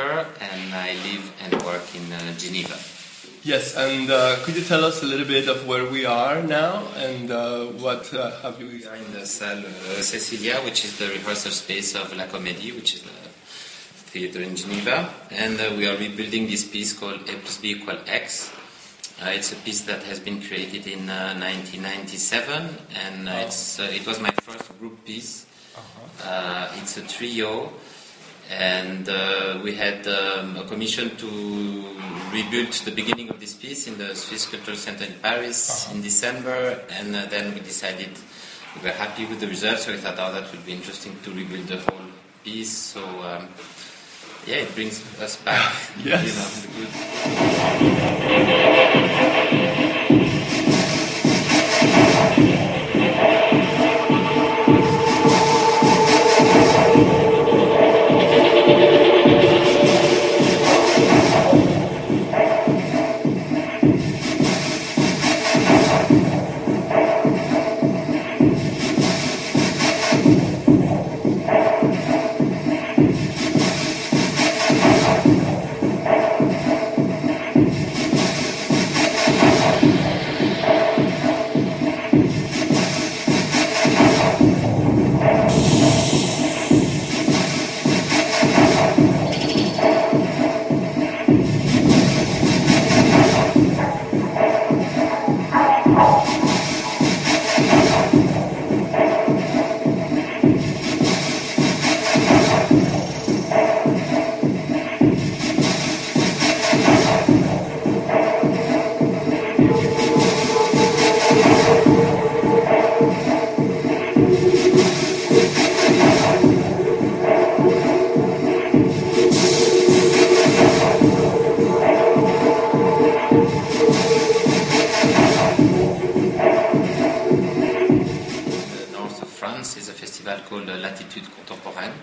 choreographer, and I live and work in Geneva. Yes, and could you tell us a little bit of where we are now and what have you... We are in the Salle Cecilia, which is the rehearsal space of La Comédie, which is the theater in Geneva, and we are rebuilding this piece called A+B=X. It's a piece that has been created in 1997, and it was my first group piece. It's a trio, and we had a commission to rebuild the beginning of this piece in the Swiss Cultural Center in Paris in December, and then we decided we were happy with the results, so we thought, oh, that would be interesting to rebuild the whole piece. So yeah, it brings us back. Yes. called Latitudes Contemporaines.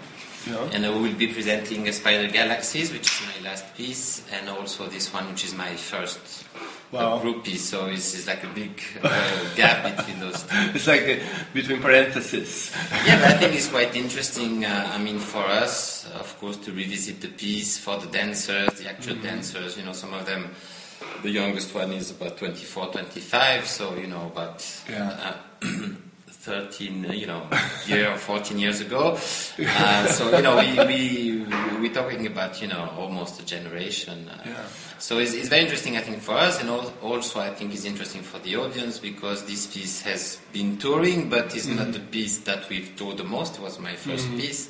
Yeah. And we will be presenting Spider Galaxies, which is my last piece, and also this one, which is my first group piece. So it's like a big gap between those two. It's like between parentheses. Yeah, but I think it's quite interesting, I mean, for us, of course, to revisit the piece, for the dancers, the actual dancers, you know, some of them, the youngest one is about 24, 25, so, you know, about 13, year or 14 years ago. So, you know, we're talking about, you know, almost a generation. So it's very interesting, I think, for us, and also I think it's interesting for the audience, because this piece has been touring, but it's not the piece that we've toured the most. It was my first piece.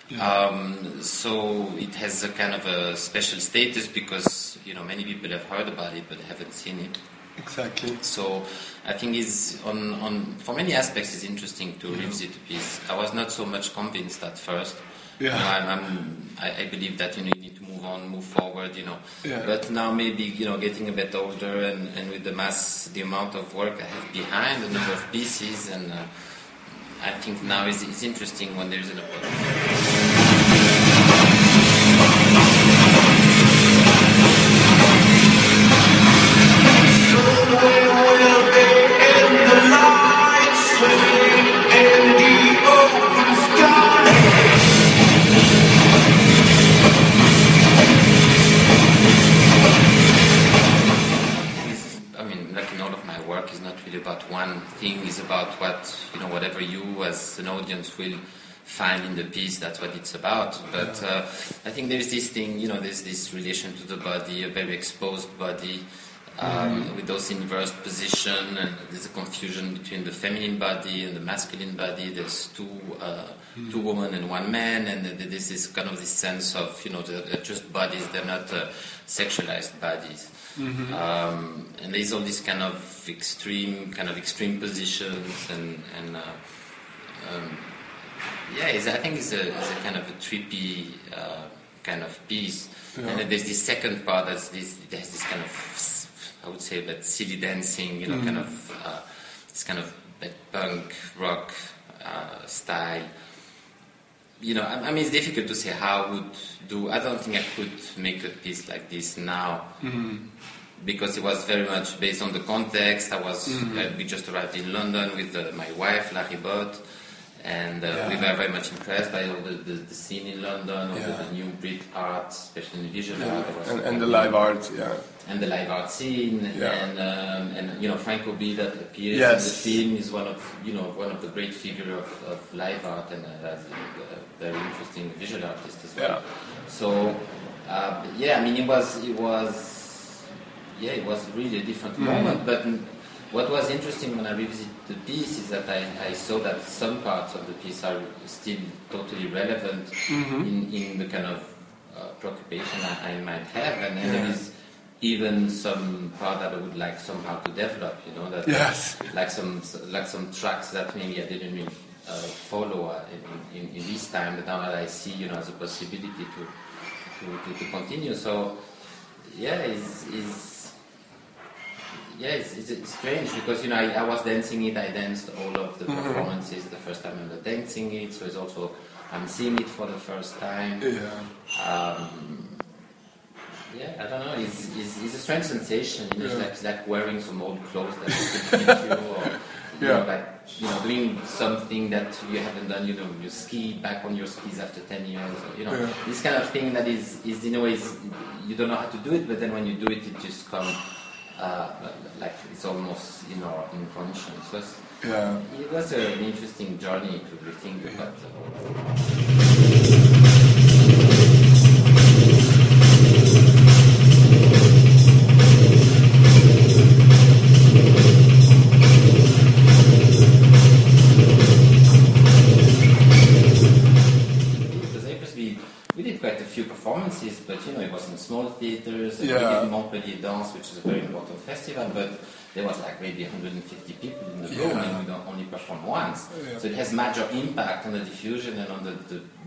So it has a kind of a special status because, you know, many people have heard about it but haven't seen it. Exactly. So I think it's on for many aspects it's interesting to revisit the piece. I was not so much convinced at first. I believe that, you know, you need to move on, move forward, you know. But now maybe, you know, getting a bit older and with the amount of work I have behind, the number of pieces, and I think now it's interesting when there's an opportunity. About one thing, is about what, you know, whatever you as an audience will find in the piece, that's what it's about. But I think there's this thing, you know, there's this relation to the body, a very exposed body, with those inverse position, and there's a confusion between the feminine body and the masculine body. There's two women and one man, and there's this kind of this sense of, you know, they're just bodies, they're not sexualized bodies. And there's all these kind of extreme positions, and I think it's a kind of a trippy kind of piece. And then there's this second part there's this kind of, I would say, that silly dancing, you know, kind of this kind of punk rock style. You know, I mean, it's difficult to say how I would do. I don't think I could make a piece like this now, because it was very much based on the context. We just arrived in London with my wife, Larry Bott, And we were very much impressed by all the scene in London, all the new Brit art, especially in visual art. And the live art, And the live art scene, and you know, Franco B that appears in the film is one of the great figures of live art, and a very interesting visual artist as well. So I mean, it was really a different moment. But what was interesting when I revisited the piece is that I saw that some parts of the piece are still totally relevant in the kind of preoccupation I might have, and there is even some part that I would like somehow to develop, you know, that like some tracks that maybe I didn't really follow in this time, but now that I see, you know, as a possibility to continue. So it's strange because, you know, I was dancing it. I danced all of the performances the first time I'm dancing it, so it's also I'm seeing it for the first time. I don't know. It's a strange sensation. You know, it's like wearing some old clothes that fit you, or you know, like, you know, doing something that you haven't done. You know, you ski back on your skis after 10 years. Or, you know, this kind of thing that is in a way you don't know how to do it, but then when you do it, it just comes. Like it's almost, you know, unconscious. It was an interesting journey to rethink about. We did quite a few performances, but you know, it was in small theaters. We did Montpellier Dance, which is a very important festival, but there was like maybe 150 people in the room, and we don't only perform once. So it has major impact on the diffusion and on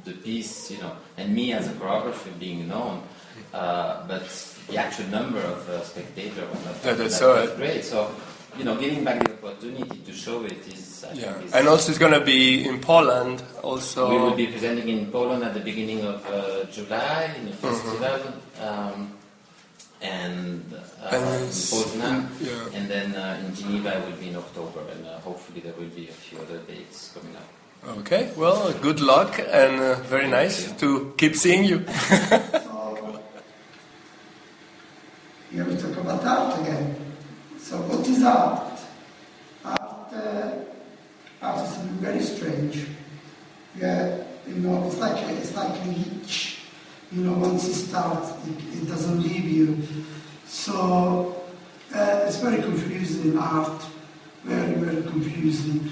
the piece, you know, and me as a choreographer being known. But the actual number of spectators was not that great. So, you know, giving back the opportunity to show it is, I think is, and also it's going to be in Poland also. We will be presenting in Poland at the beginning of July in the festival, and in Poznan, and then in Geneva it will be in October, and hopefully there will be a few other dates coming up. Okay, well, good luck, and very nice to keep seeing you. So, here we talk about art again. So what is art? Art is something very strange. You know, it's like a hitch. You know, once it starts, it doesn't leave you. So it's very confusing, art. Very, very confusing.